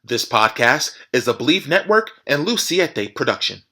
This podcast is a Believe Network and Siete production.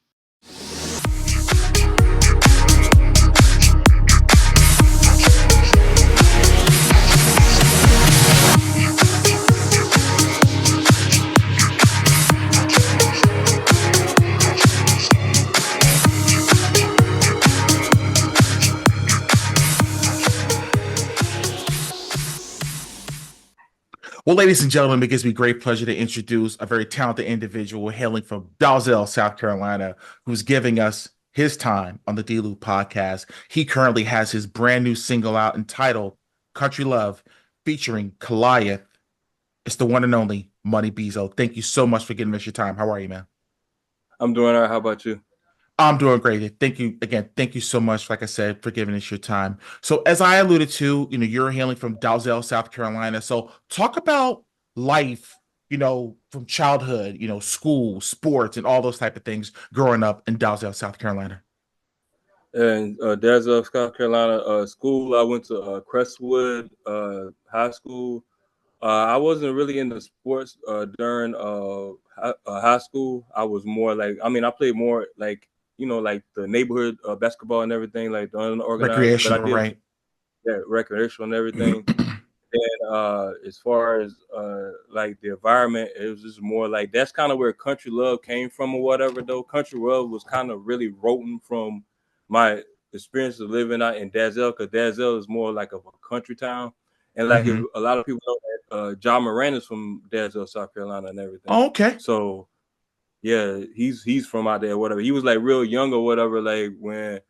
Well, ladies and gentlemen, it gives me great pleasure to introduce a very talented individual hailing from Dalzell, South Carolina, who's giving us his time on the D-Lew Podcast. He currently has his brand new single out entitled Country Love, featuring Goliath. It's the one and only MoneyBeeZoe. Thank you so much for giving us your time. How are you, man? I'm doing all right. How about you? I'm doing great. Thank you again. Thank you so much, like I said, for giving us your time. So, as I alluded to, you're hailing from Dalzell, South Carolina. So, talk about life, from childhood, school, sports, and all those type of things growing up in Dalzell, South Carolina. In Desert, South Carolina, school, I went to Crestwood High School. I wasn't really into sports during high school. I was more like, I played more like, like the neighborhood basketball and everything, like the unorganized. Recreational, but I did, right? Yeah, recreational and everything. And as far as like the environment, it was just more like that's kind of where country love came from or whatever. Though country love was kind of really roten from my experience of living out in Dalzell, because Dalzell is more like of a country town, and like if a lot of people know that John Moran is from Dalzell, South Carolina, and everything. Oh, okay. So yeah, he's from out there, or whatever. He was like real young or whatever, like when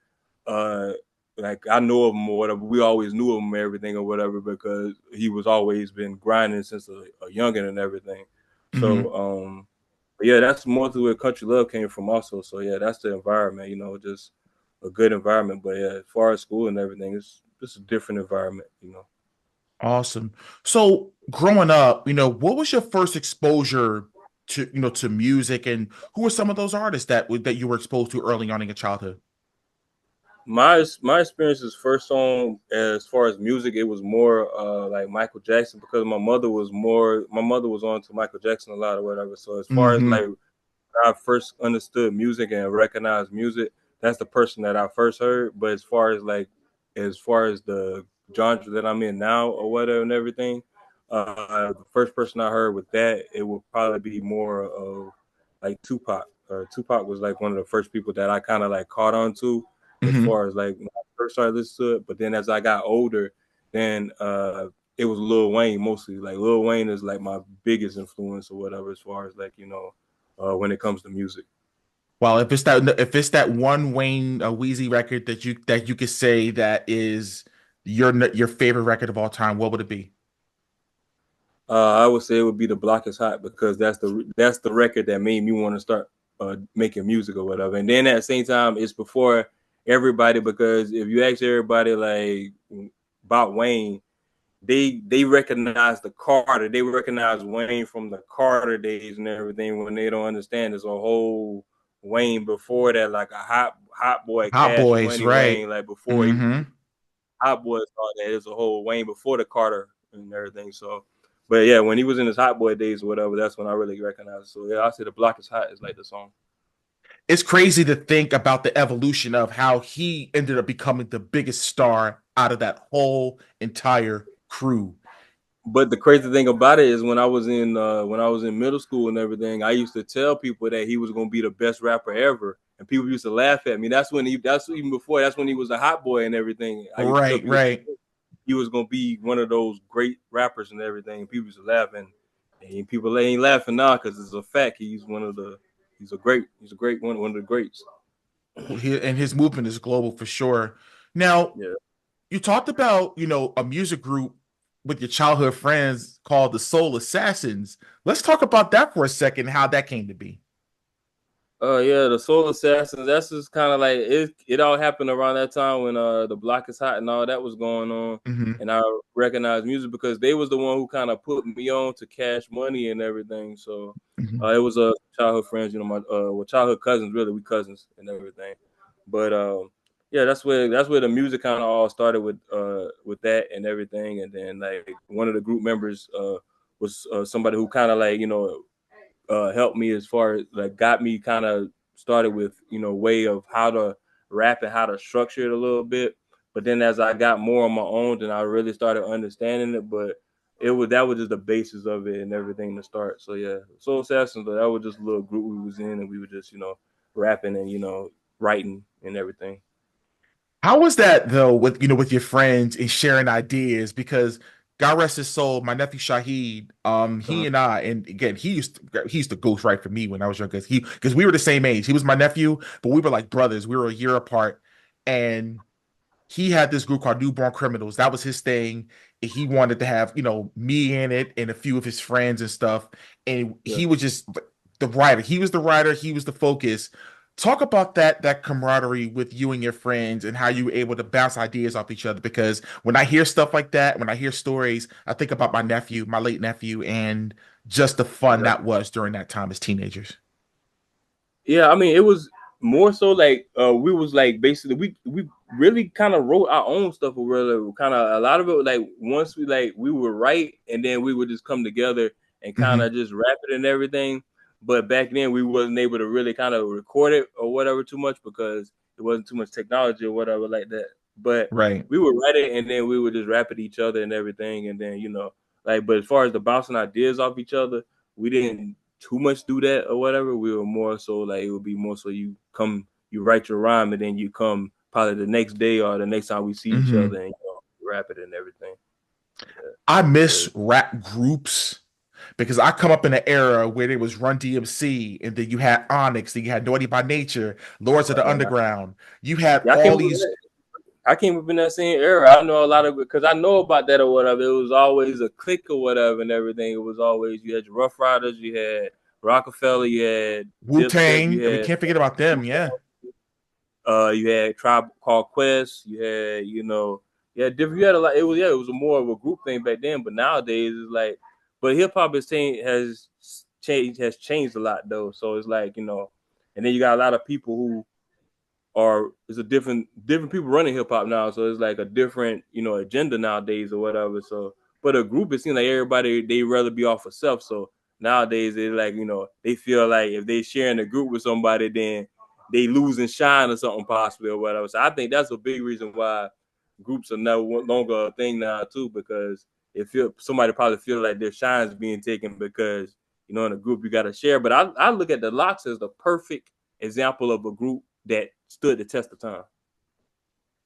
like I know of him or whatever. We always knew of him, everything or whatever, because he was always been grinding since a youngin' and everything. So yeah, that's more to where country love came from also. So yeah, that's the environment, just a good environment. But yeah, as far as school and everything, it's just a different environment. Awesome. So, growing up, what was your first exposure to music, and who were some of those artists that you were exposed to early on in your childhood? My experiences first on as far as music, it was more like Michael Jackson, because my mother was on to Michael Jackson a lot or whatever. So as far as like I first understood music and recognized music, that's the person that I first heard. But as far as the genre that I'm in now or whatever and everything, the first person I heard with that, it would probably be more of like Tupac. Tupac was like one of the first people that I kind of like caught on to, as far as like when I first started listening to it. But then as I got older, then it was Lil Wayne mostly. Like Lil Wayne is like my biggest influence or whatever, as far as like when it comes to music. Well, if it's that one Wayne Wheezy record that you could say that is your favorite record of all time, what would it be? I would say it would be The Block Is Hot, because that's the record that made me want to start making music or whatever. And then at the same time, it's before everybody, because if you ask everybody like about Wayne, they recognize the Carter. They recognize Wayne from the Carter days and everything, when they don't understand there's a whole Wayne before that, like a hot boy, Hot Cash Boys, Money right? Wayne, like before Hot Boys, all that. There's a whole Wayne before the Carter and everything. So, but yeah, when he was in his Hot Boy days or whatever, that's when I really recognized it. So yeah, I say The Block Is Hot is like the song. It's crazy to think about the evolution of how he ended up becoming the biggest star out of that whole entire crew. But the crazy thing about it is when I was in middle school and everything, I used to tell people that he was going to be the best rapper ever, and people used to laugh at me. That's when he was a hot boy and everything. I used to tell people he was going to be one of those great rappers and everything. And people used to laugh, and people ain't laughing now because it's a fact. He's a great one of the greats. And his movement is global for sure. Now, you talked about a music group with your childhood friends called the Soul Assassins. Let's talk about that for a second, how that came to be. Yeah, the Soul Assassins, that's just kind of like it all happened around that time when The Block Is Hot and all that was going on. And I recognized music because they was the one who kind of put me on to Cash Money and everything. So it was childhood friends, my childhood cousins, really, we cousins and everything. But yeah, that's where the music kind of all started with that and everything. And then like one of the group members was somebody who kind of like helped me as far as like got me kind of started with, you know, way of how to rap and how to structure it a little bit. But then as I got more on my own, then I really started understanding it. But that was just the basis of it and everything to start. So yeah, Soul Assassins, that was just a little group we was in, and we were just, you know, rapping and, you know, writing and everything. How was that though, with with your friends and sharing ideas? Because God rest his soul, my nephew Shahid, he and I, and again, he used to ghostwrite for me when I was younger. Because we were the same age. He was my nephew, but we were like brothers. We were a year apart, and he had this group called Newborn Criminals. That was his thing. And he wanted to have, me in it and a few of his friends and stuff. And Yeah. he was just the writer. He was the writer. He was the focus. Talk about that camaraderie with you and your friends and how you were able to bounce ideas off each other. Because when I hear stuff like that, when I hear stories, I think about my nephew, my late nephew, and just the fun that was during that time as teenagers. Yeah, I mean, it was more so like we was like basically we really kind of wrote our own stuff, or really kind of a lot of it like once we would write and then we would just come together and kind of just rap it and everything. But back then we wasn't able to really kind of record it or whatever too much because it wasn't too much technology or whatever like that. But Right. we would write it and then we would just rap at each other and everything, and then but as far as the bouncing ideas off each other, we didn't too much do that or whatever. We were more so like it would be more so you write your rhyme and then you come probably the next day or the next time we see each other and rap it and everything. Yeah. I miss rap groups because I come up in an era where there was Run DMC, and then you had Onyx, then you had Naughty by Nature, Lords of the Underground. You had all these. I came up in that same era. I know a lot of it because I know about that or whatever. It was always a clique or whatever and everything. It was always, you had your Rough Riders, you had Rockefeller, you had Wu-Tang. We can't forget about them. Yeah. You had Tribe Called Quest. You had, different. You had a lot. It was more of a group thing back then. But nowadays it's like, but hip hop has changed a lot though. So it's like, and then you got a lot of people who it's a different people running hip hop now. So it's like a different, agenda nowadays or whatever. So, but a group, it seems like everybody, they rather be off of self. So nowadays it's like, they feel like if they sharing a group with somebody, then they losing shine or something possibly or whatever. So I think that's a big reason why groups are no longer a thing now too, because somebody probably feel like their shine's being taken because, in a group you got to share. But I look at the Lox as the perfect example of a group that stood the test of time.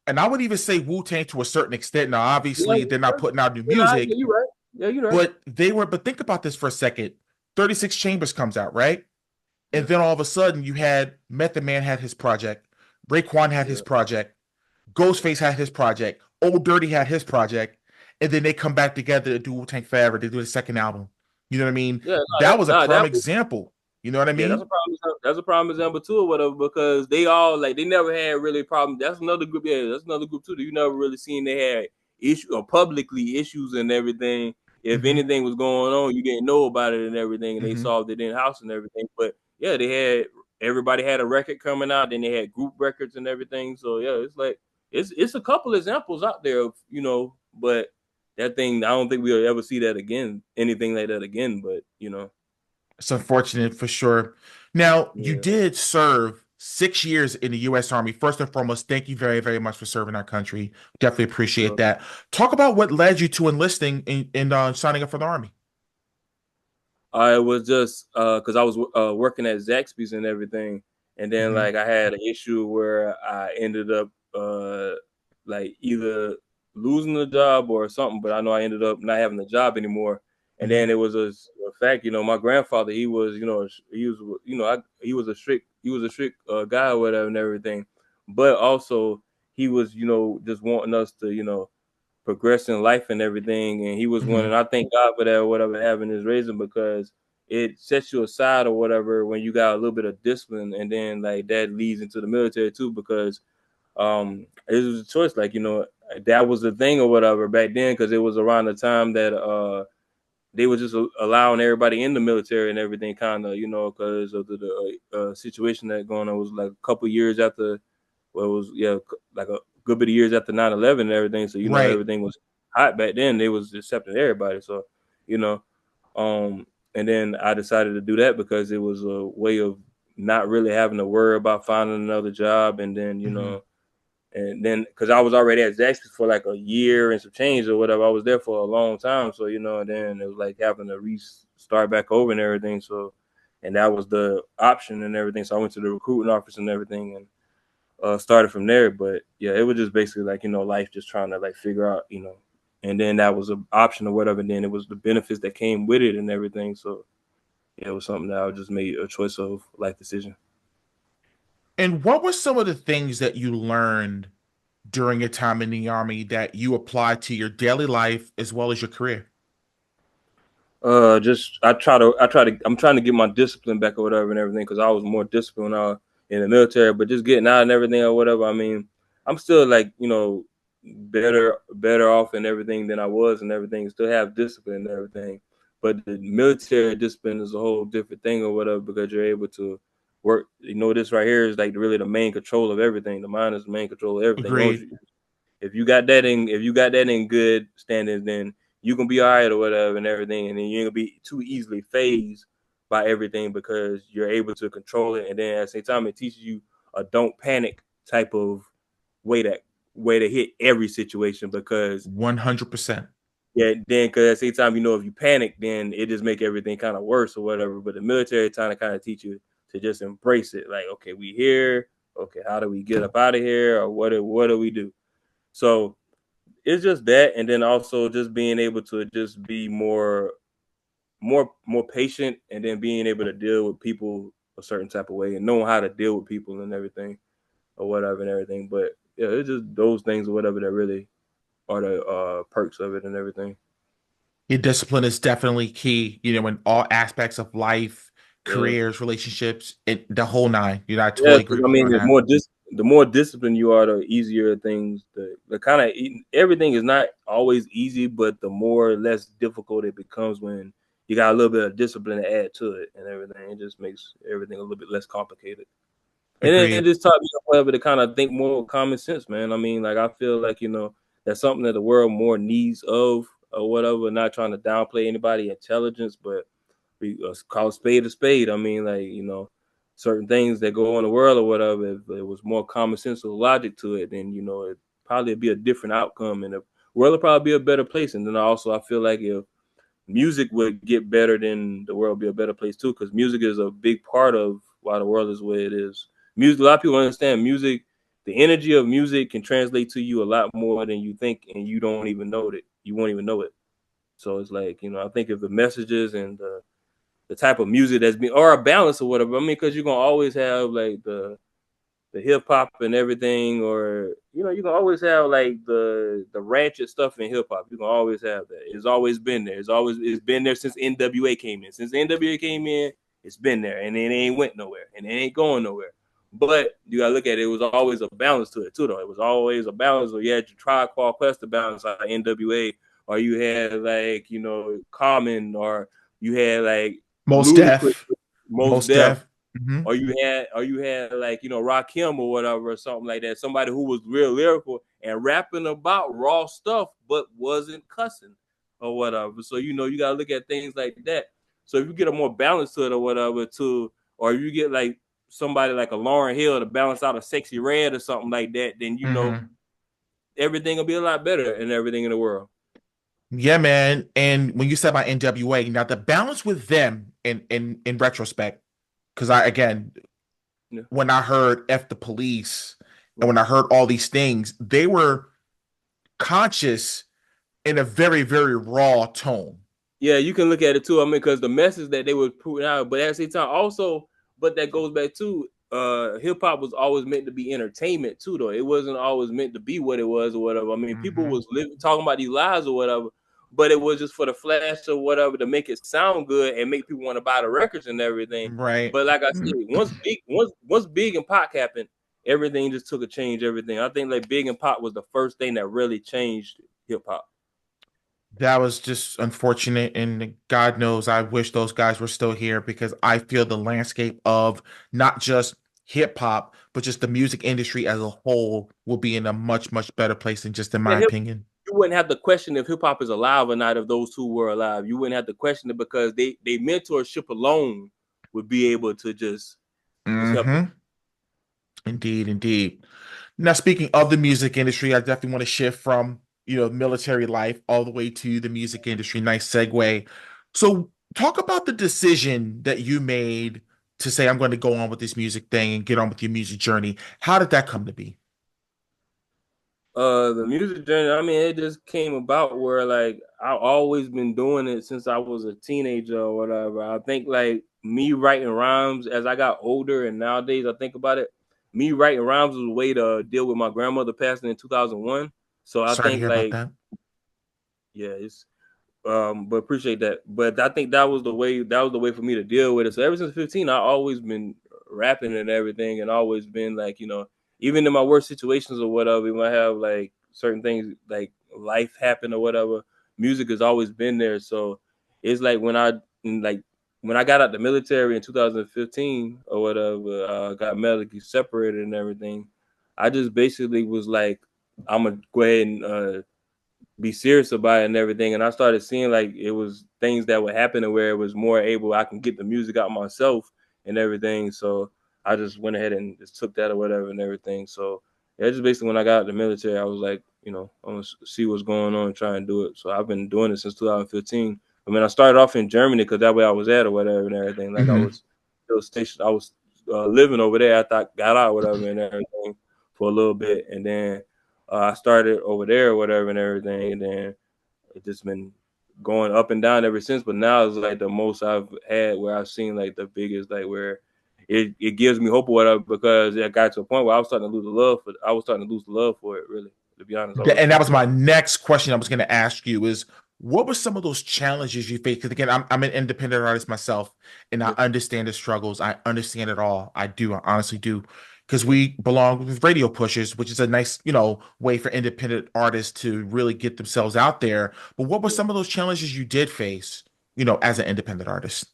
And I would even say Wu-Tang to a certain extent. Now, obviously, they're not putting out new music. Yeah, you're right. Yeah, you're But right. but think about this for a second. 36 Chambers comes out, right? And then all of a sudden you had Method Man had his project, Raekwon had his project, Ghostface had his project, Old Dirty had his project, and then they come back together to do Wu-Tang Forever. They do the second album. You know what I mean? Yeah, that was a prime example. You know what I mean? Yeah, that's a prime example too, or whatever, because they all they never had really problems. That's another group. Yeah, that's another group too. You never really seen they had issues or publicly issues and everything. If anything was going on, you didn't know about it and everything, and they solved it in house and everything. But yeah, everybody had a record coming out, then they had group records and everything. So yeah, it's like it's a couple examples out there of but that thing, I don't think we'll ever see that again, anything like that again. But it's unfortunate for sure. Now, you did serve 6 years in the U.S. Army. First and foremost, thank you very, very much for serving our country. Definitely appreciate that. Talk about what led you to enlisting and signing up for the Army. It was just because I was working at Zaxby's and everything, and then I had an issue where I ended up either losing the job or something. But I know I ended up not having the job anymore. And then it was a fact, my grandfather, he was a strict guy or whatever and everything, but also he was, just wanting us to, progress in life and everything. And he was one, and I thank God for that or whatever, having his raising, because it sets you aside or whatever when you got a little bit of discipline, and then that leads into the military too, because it was a choice, that was the thing or whatever back then, because it was around the time that they were just allowing everybody in the military and everything, kind of, because of the situation that going on. It was like a couple years after, like a good bit of years after 9/11 and everything. So, everything was hot back then. They was accepting everybody. So, and And then I decided to do that because it was a way of not really having to worry about finding another job. And then, and then because I was already at Zaxby's for like a year and some change or whatever, I was there for a long time. So, and then it was like having to restart back over and everything. So, and that was the option and everything. So I went to the recruiting office and everything and started from there. But yeah, it was just basically like, life just trying to like figure out, and then that was an option or whatever. And then it was the benefits that came with it and everything. So yeah, it was something that I just made a choice of life decision. And what were some of the things that you learned during your time in the Army that you applied to your daily life as well as your career? I'm trying to get my discipline back or whatever and everything, because I was more disciplined in the military, but just getting out and everything or whatever. I mean, I'm still like, better off and everything than I was and everything, still have discipline and everything. But the military discipline is a whole different thing or whatever, because you're able to work. This right here is like really the main control of everything. The mind is the main control of everything. Agreed. If you got that in good standings, then you can be all right or whatever and everything, and then you ain't gonna be too easily phased by everything because you're able to control it. And then at the same time, it teaches you a don't panic type of way to hit every situation, because 100%. yeah, then because at the same time, if you panic, then it just make everything kind of worse or whatever. But the military trying to kind of teach you to just embrace it, like, okay, we here, okay, how do we get up out of here, or what do we do? So it's just that, and then also just being able to just be more patient, and then being able to deal with people a certain type of way, and knowing how to deal with people and everything or whatever and everything. But yeah, it's just those things or whatever that really are the perks of it and everything. Your discipline is definitely key, in all aspects of life, Yeah. careers, relationships, the whole nine. I Yeah, totally agree I with you mean, on that. the more disciplined you are, the easier things. The kind of everything is not always easy, but the more or less difficult it becomes when you got a little bit of discipline to add to it and everything. It just makes everything a little bit less complicated. And then it Agreed. just taught me whatever to kind of think more common sense, man. I mean, like I feel like that's something that the world more needs of or whatever. Not trying to downplay anybody's intelligence, but we call a spade. I mean, like, certain things that go on in the world or whatever, if it was more common sense or logic to it, then, it probably be a different outcome, and the world would probably be a better place. And then also, I feel like if music would get better, then the world would be a better place too, because music is a big part of why the world is the way it is. Music, a lot of people understand music. The energy of music can translate to you a lot more than you think, and you don't even know that. You won't even know it. So it's like, I think if the messages and the type of music that's been, or a balance or whatever. I mean, because you're gonna always have like the hip hop and everything, or you're gonna always have like the ratchet stuff in hip hop. You're gonna always have that. It's always been there. It's been there since NWA came in. Since NWA came in, it's been there, and it ain't went nowhere, and it ain't going nowhere. But you gotta look at it. It was always a balance to it too, though. It was always a balance. So you had your Tribe Called Quest to balance like NWA, or you had like Common, or you had like Most Ludacris, deaf. Most Most Def, deaf. Mm-hmm. or you had like Rakim or whatever, or something like that. Somebody who was real lyrical and rapping about raw stuff, but wasn't cussing or whatever. So you gotta look at things like that. So if you get a more balance to it or whatever, or you get like somebody like a Lauryn Hill to balance out a Sexy Red or something like that, then everything will be a lot better and everything in the world. Yeah, man. And when you said about NWA, now the balance with them in retrospect, because Yeah. when I heard F the Police and when I heard all these things, they were conscious in a very, very raw tone. Yeah, you can look at it too. I mean, because the message that they were putting out, but at the same time, also, but that goes back to hip hop was always meant to be entertainment too, though. It wasn't always meant to be what it was or whatever. I mean, people was talking about these lies or whatever, but it was just for the flash or whatever to make it sound good and make people want to buy the records and everything. Right. But like I said, once Big and Pac happened, everything just took a change. Everything. I think like Big and Pac was the first thing that really changed hip hop. That was just unfortunate, and God knows I wish those guys were still here, because I feel the landscape of not just hip hop, but just the music industry as a whole will be in a much, much better place than just in my Yeah, opinion. you wouldn't have to question if hip hop is alive or not if those two were alive. You wouldn't have to question it because they mentorship alone would be able to just help them. Indeed. Now, speaking of the music industry, I definitely want to shift from, military life all the way to the music industry. Nice segue. So, talk about the decision that you made to say, I'm going to go on with this music thing and get on with your music journey. How did that come to be? The music journey, I mean, it just came about where like I've always been doing it since I was a teenager or whatever. I think like me writing rhymes as I got older, and nowadays I think about it, me writing rhymes was a way to deal with my grandmother passing in 2001. So I Sorry to think hear about like, that. yeah, it's but appreciate that. But I think that was the way for me to deal with it. So ever since 15, I always been rapping and everything, and always been like, even in my worst situations or whatever, we might have like certain things like life happen or whatever. Music has always been there. So it's like when I got out the military in 2015 or whatever, got medically separated and everything. I just basically was like, I'm gonna go ahead and be serious about it and everything. And I started seeing like it was things that would happen to where it was more able I can get the music out myself and everything. So I just went ahead and just took that or whatever and everything. So yeah, just basically when I got out of the military, I was like, I'm gonna see what's going on and try and do it. So I've been doing it since 2015. I mean, I started off in Germany because that way I was at or whatever and everything. Like I Mhm. was still stationed. I was living over there after I got out, whatever and everything for a little bit, and then I started over there or whatever and everything, and then it just been going up and down ever since. But now it's like the most I've had where I've seen like the biggest, like where it gives me hope or whatever, because it got to a point where I was starting to lose the love for it, really, to be honest. And that was my next question I was going to ask you is what were some of those challenges you faced? Because again, I'm an independent artist myself, and I understand the struggles. I understand it all. I do. I honestly do. Because we belong with radio pushers, which is a nice, way for independent artists to really get themselves out there. But what were some of those challenges you did face, as an independent artist?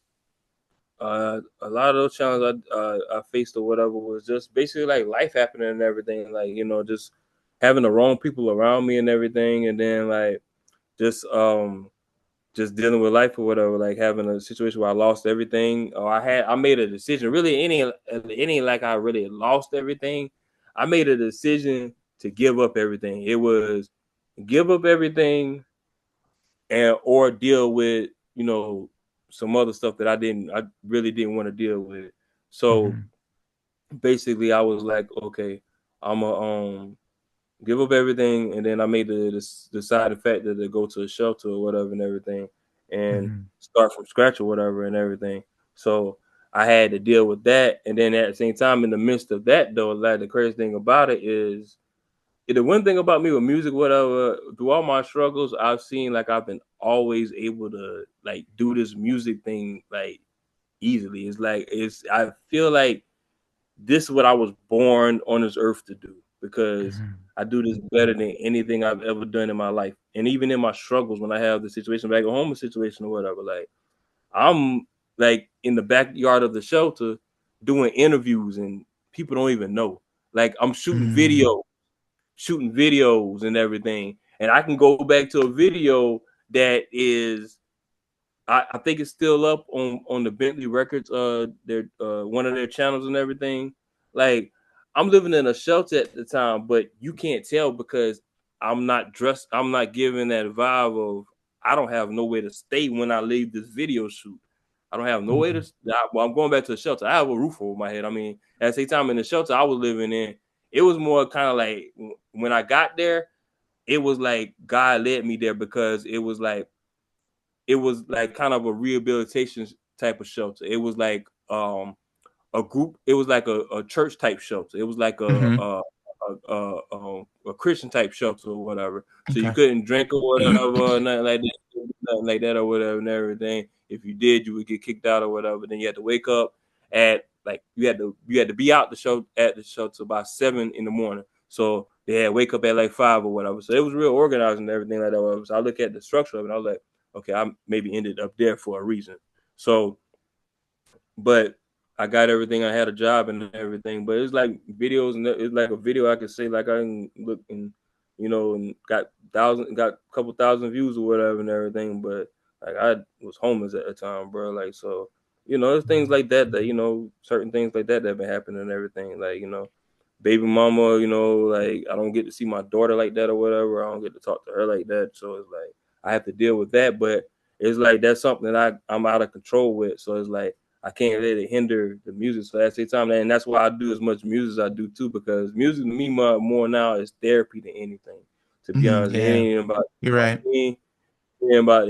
A lot of those challenges I faced or whatever was just basically like life happening and everything, like just having the wrong people around me and everything, and then like just dealing with life or whatever, like having a situation where I lost everything, or I made a decision. Really, any like I really lost everything. I made a decision to give up everything. It was give up everything and or deal with some other stuff that I really didn't want to deal with. So Mhm. basically, I was like, okay, I'm a give up everything, and then I made the deciding factor to go to a shelter or whatever and everything, and Mhm. start from scratch or whatever and everything. So I had to deal with that, and then at the same time, in the midst of that, though, like the crazy thing about it is, the one thing about me with music, whatever, through all my struggles, I've seen like I've been always able to like do this music thing like easily. It's like I feel like this is what I was born on this earth to do, because Mhm. I do this better than anything I've ever done in my life. And even in my struggles, when I have the situation, like a homeless situation or whatever, like I'm like in the backyard of the shelter doing interviews and people don't even know. Like I'm Mhm. shooting videos and everything. And I can go back to a video that is I think it's still up on the Bentley Records, their one of their channels and everything. Like I'm living in a shelter at the time, but you can't tell because I'm not dressed. I'm not giving that vibe of I don't have nowhere to stay when I leave this video shoot. I don't have nowhere to. Mhm. Well, I'm going back to the shelter. I have a roof over my head. I mean, at the same time, in the shelter I was living in, it was more kind of like when I got there, it was like God led me there because it was like kind of a rehabilitation type of shelter. It was like a group. It was like a church type shelter. It was like Mhm. a Christian type shelter or whatever. So you Okay. couldn't drink or whatever, nothing like that or whatever, and everything. If you did, you would get kicked out or whatever. Then you had to wake up at like you had to be out the show at the shelter by 7 in the morning. So they had wake up at like 5 or whatever. So it was real organized and everything like that. So I look at the structure of it, and I was like, okay, I maybe ended up there for a reason. So, but I got everything. I had a job and everything. But it's like videos, and it's like a video I could say, like I can look and you know, and got a couple thousand views or whatever and everything. But like I was homeless at the time, bro. Like so, you know, there's things like that you know, certain things like that have been happening and everything. Like you know, baby mama, you know, like I don't get to see my daughter like that or whatever. I don't get to talk to her like that. So it's like I have to deal with that. But it's like that's something that I'm out of control with. So it's like I can't let it hinder the music. So at the same time, and that's why I do as much music as I do too, because music to me more now is therapy than anything. To be honest, Yeah, it ain't about you're right. me. It ain't about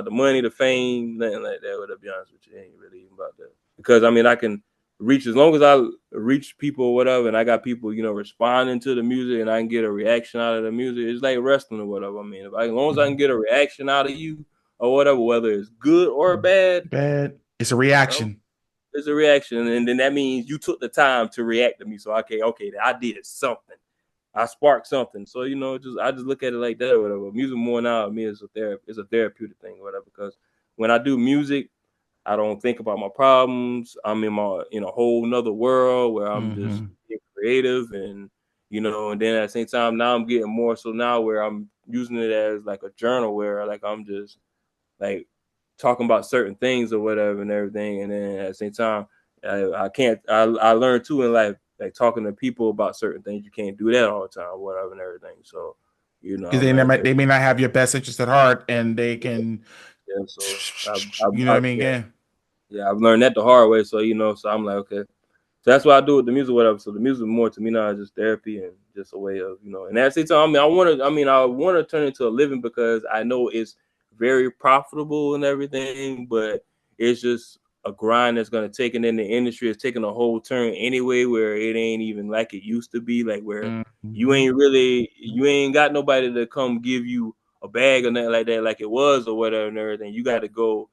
the money, the fame, nothing like that. But to be honest with you, it ain't really even about that. Because I mean, I can reach as long as I reach people or whatever, and I got people, you know, responding to the music, and I can get a reaction out of the music. It's like wrestling or whatever. I mean, as long as I can get a reaction out of you or whatever, whether it's good or bad, It's a reaction. it's a reaction, and then that means you took the time to react to me. So okay, I did something. I sparked something. So, you know, I just look at it like that or whatever. Music more now to me is a therapeutic thing or whatever. Because when I do music, I don't think about my problems. I'm in a whole nother world where I'm just being creative and, you know, and then at the same time, now I'm getting more so now where I'm using it as like a journal where like I'm just like talking about certain things or whatever and everything. And then at the same time, I learned too in life, like talking to people about certain things. You can't do that all the time, whatever and everything. So, you know, Because I'm like, okay, they may not have your best interest at heart, and they can, yeah. So, you know what I mean? yeah, I've learned that the hard way. So, you know, so I'm like, okay. So that's what I do with the music, whatever. So the music more to me now is just therapy and just a way of, you know, and at the same time, I want to turn it into a living because I know it's very profitable and everything, but it's just a grind that's going to take it in the industry. It's taking a whole turn anyway, where it ain't even like it used to be, like where you ain't got nobody to come give you a bag or nothing like that, like it was or whatever and everything. You got to go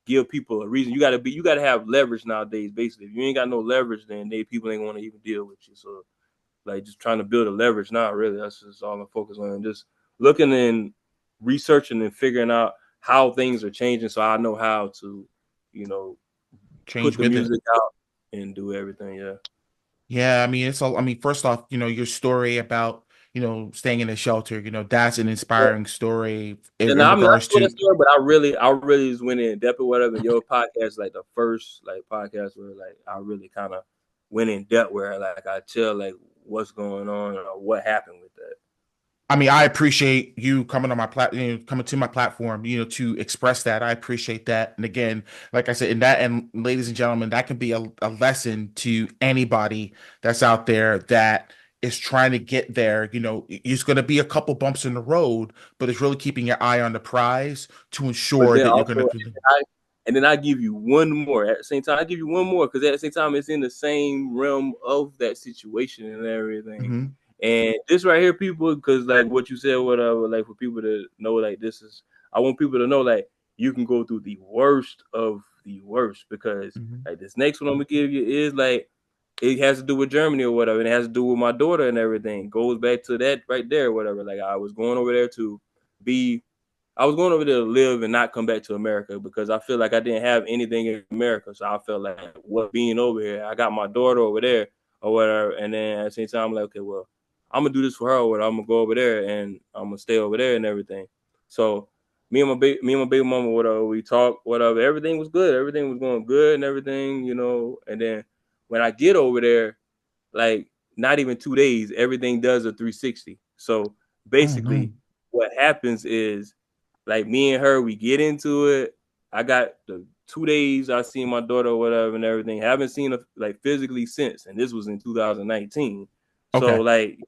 give people a reason. You gotta have leverage nowadays. Basically, if you ain't got no leverage, then people ain't want to even deal with you. So, like, just trying to build a leverage now. Really, that's just all I'm focused on. Just looking and researching and figuring out how things are changing, so I know how to, you know, Change put the with it. music out and do everything. Yeah. Yeah, I mean, it's all. I mean, first off, you know, your story about staying in a shelter. You know, that's an inspiring story And in I mean, I regards told that to. story, but I really just went in depth or whatever. Your podcast, like the first like podcast where like I really kind of went in depth where like I tell like what's going on or what happened with that. I mean, I appreciate you coming on my coming to my platform, to express that. I appreciate that. And again, like I said, and ladies and gentlemen, that can be a lesson to anybody that's out there that is trying to get there. It's going to be a couple bumps in the road, but it's really keeping your eye on the prize to But ensure then that you're going also, to. and then I give you one more at the same time. I give you one more because at the same time, it's in the same realm of that situation and everything. Mhm. And this right here, people, because like what you said, whatever, like for people to know, like this is, I want people to know, like you can go through the worst of the worst because Mhm. like this next one I'm gonna give you is like it has to do with Germany or whatever, and it has to do with my daughter and everything. Goes back to that right there, whatever. Like I was going over there be I was going over there to live and not come back to America because I feel like I didn't have anything in America. So I felt like what being over here, I got my daughter over there or whatever. And then at the same time, I'm like, okay, well, I'm gonna do this for her or whatever. I'm gonna go over there and I'm gonna stay over there and everything. So me and my baby mama, whatever, we talked, whatever, everything was good. Everything was going good and everything, you know. And then when I get over there, like not even 2 days, everything does a 360. So Oh no. basically what happens is like me and her, we get into it. I got the 2 days I seen my daughter or whatever and everything. Haven't seen her like physically since, and this was in 2019. So Okay. like,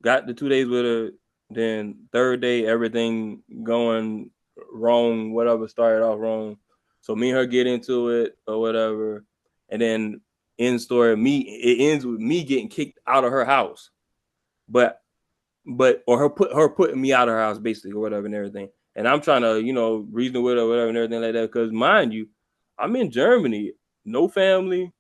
got the 2 days with her. Then third day, everything going wrong. Whatever started off wrong. So me and her get into it or whatever, and then end story. It ends with me getting kicked out of her house, but or her putting me out of her house basically or whatever and everything. And I'm trying to, reason with her, whatever and everything like that. Because mind you, I'm in Germany, no family,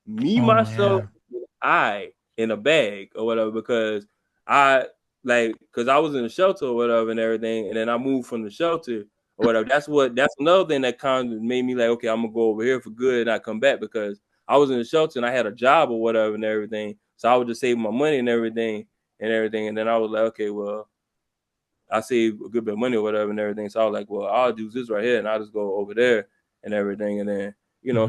me, Oh myself, yeah. I in a bag or whatever, because because I was in the shelter or whatever and everything, and then I moved from the shelter or whatever. That's another thing that kind of made me like, okay, I'm gonna go over here for good and not come back because I was in the shelter and I had a job or whatever and everything. So I was just saving my money and everything. And then I was like, okay, well, I saved a good bit of money or whatever and everything. So I was like, well, I'll do this right here and I'll just go over there and everything. And then,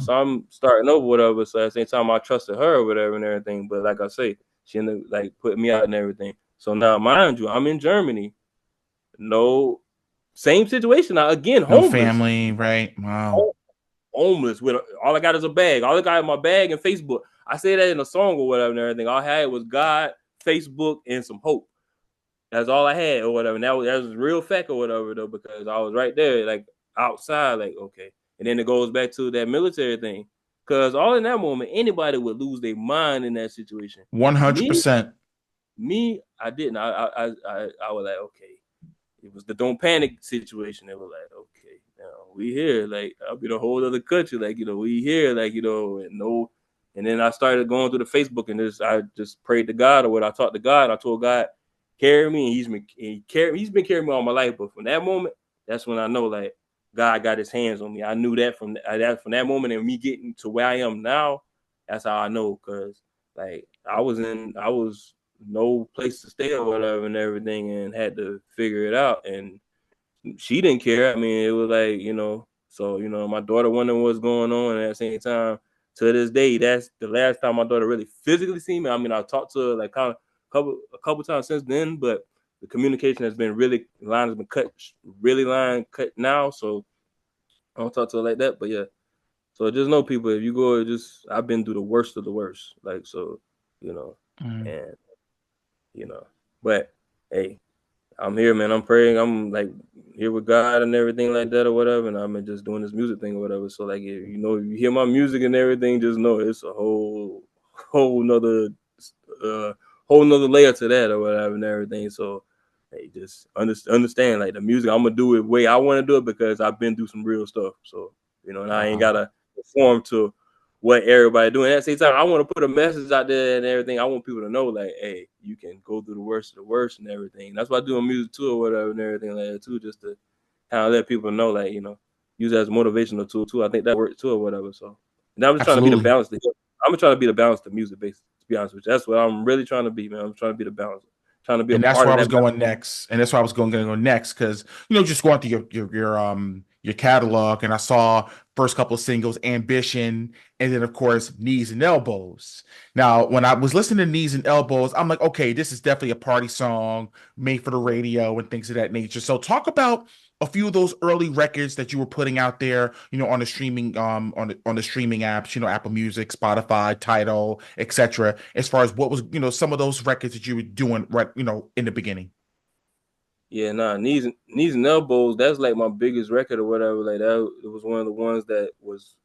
so I'm starting over, whatever. So at the same time, I trusted her or whatever and everything. But like I say, she ended up like putting me out and everything. So now, mind you, I'm in Germany. No, same situation. Now, again, No homeless. family, right? Wow. Homeless with all I got is a bag. All I got in my bag and Facebook. I say that in a song or whatever and everything. All I had was God, Facebook, and some hope. That's all I had or whatever. And that was real fact or whatever though, because I was right there, like outside, like okay. And then it goes back to that military thing, because all in that moment, anybody would lose their mind in that situation. 100%. Me, I didn't. I was like, okay. It was the don't panic situation. It was like, okay, now we here, like I'll be the whole other country, like we here, like and no. And then I started going through the Facebook and I just prayed to God or what I talked to God. I told God, carry me, and He's been carrying me all my life. But from that moment, that's when I know like God got His hands on me. I knew that from that moment, and me getting to where I am now, that's how I know, because like I was no place to stay or whatever and everything, and had to figure it out. And she didn't care. I mean, it was like, so my daughter wondering what's going on, and at the same time, to this day, that's the last time my daughter really physically seen me. I mean, I talked to her like kind of a couple times since then, but the communication has been line has been cut now, so I don't talk to her like that. But yeah, so just know, people, if you go, I've been through the worst of the worst, like, so and but hey, I'm here, man. I'm praying. I'm like here with God and everything like that or whatever. And I'm just doing this music thing or whatever. So like, if you hear my music and everything, just know it's a whole nother layer to that or whatever and everything. So hey, just understand like the music, I'm gonna do it the way I want to do it, because I've been through some real stuff. So and I ain't gotta conform to what everybody doing. At the same time, I want to put a message out there and everything. I want people to know, like, hey, you can go through the worst of the worst and everything. That's why I do music too or whatever and everything like that too, just to kind of let people know, like, use it as a motivational tool too. I think that works too or whatever. So, and I'm just trying to be the balance. I'm trying to be the balance to music, basically. To be honest with you, that's what I'm really trying to be, man. I'm trying to be the balance. Trying to be and a that's part where of I was that going next. And that's why I was going to go next, because just going through your catalog, and I saw first couple of singles, Ambition, and then of course Knees and Elbows. Now, when I was listening to Knees and Elbows, I'm like, okay, this is definitely a party song made for the radio and things of that nature. So talk about a few of those early records that you were putting out there, on the streaming on the streaming apps, Apple Music, Spotify, Tidal, etc. As far as what was, some of those records that you were doing right, in the beginning. Yeah, knees and elbows. That's like my biggest record or whatever. Like that, it was one of the ones that was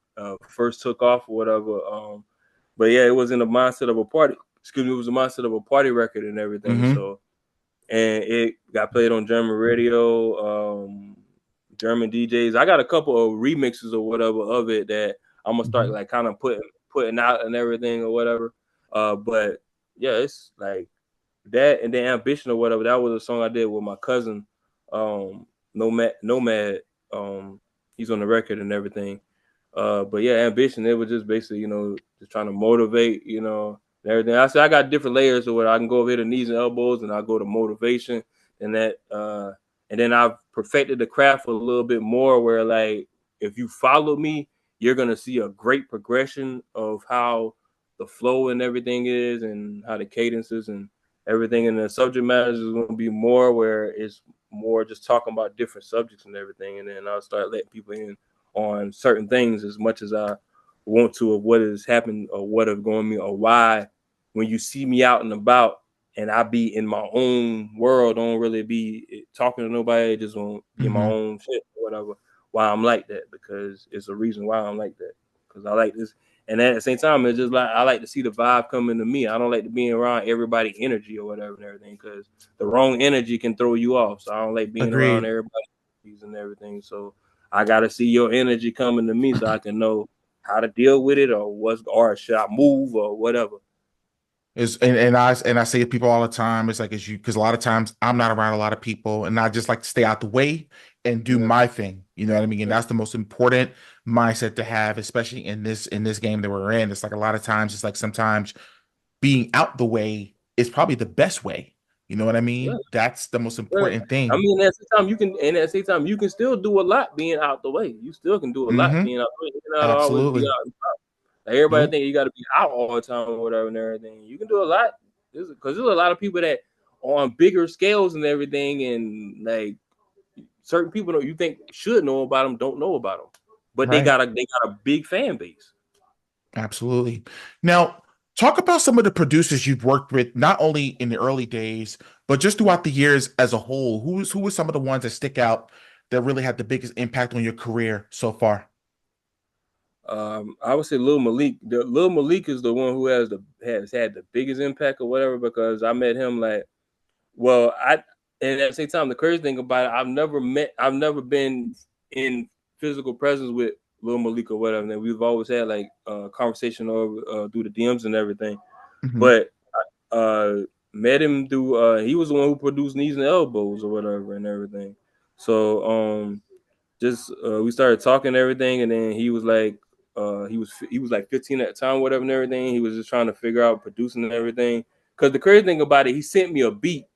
first took off or whatever. But yeah, it was in the mindset of a party. Excuse me, it was the mindset of a party record and everything. Mm-hmm. So, and it got played on German radio, German DJs. I got a couple of remixes or whatever of it that I'm gonna start like kind of putting out and everything or whatever. But yeah, it's like that, and then Ambition or whatever. That was a song I did with my cousin, Nomad. He's on the record and everything. But yeah, Ambition. It was just basically, just trying to motivate, and everything. I said I got different layers of what I can go over here to Knees and Elbows, and I go to motivation, and that, and then I've perfected the craft a little bit more. Where like, if you follow me, you're gonna see a great progression of how the flow and everything is, and how the cadences and everything in the subject matters is going to be more where it's more just talking about different subjects and everything. And then I'll start letting people in on certain things as much as I want to, of what has happened or what have gone me, or why when you see me out and about and I be in my own world, don't really be talking to nobody, just want to be in my own shit or whatever, why I'm like that, because it's a reason why I'm like that, because I like this. And at the same time, it's just like I like to see the vibe coming to me. I don't like to be around everybody energy or whatever and everything, because the wrong energy can throw you off. So I don't like being around everybody and everything. So I got to see your energy coming to me so I can know how to deal with it, or should I move or whatever. And I say to people all the time, it's like, because a lot of times I'm not around a lot of people, and I just like to stay out the way and do my thing. You know what I mean? And that's the most important mindset to have, especially in this game that we're in. It's like a lot of times, it's like sometimes being out the way is probably the best way. You know what I Yeah. mean? That's the most Yeah. important thing. I mean, at the same time, you can still do a lot being out the way. You still can do a lot being out the way. You cannot always be Absolutely. out. Like everybody Nope. think you got to be out all the time or whatever and everything. You can do a lot because there's a lot of people that are on bigger scales and everything, and like certain people that you think should know about them don't know about them, but they Right. got a big fan base. Absolutely. Now, talk about some of the producers you've worked with, not only in the early days, but just throughout the years as a whole. Who were some of the ones that stick out that really had the biggest impact on your career so far? I would say Lil Malik. Lil Malik is the one who has had the biggest impact or whatever because I met him and at the same time the crazy thing about it, I've never been in physical presence with Lil Malik or whatever. And we've always had like conversation over through the DMs and everything. Mm-hmm. But met him through he was the one who produced Knees and Elbows or whatever and everything. So just we started talking and everything, and then he was like he was like 15 at the time, whatever and everything. He was just trying to figure out producing and everything. Because the crazy thing about it, he sent me a beat,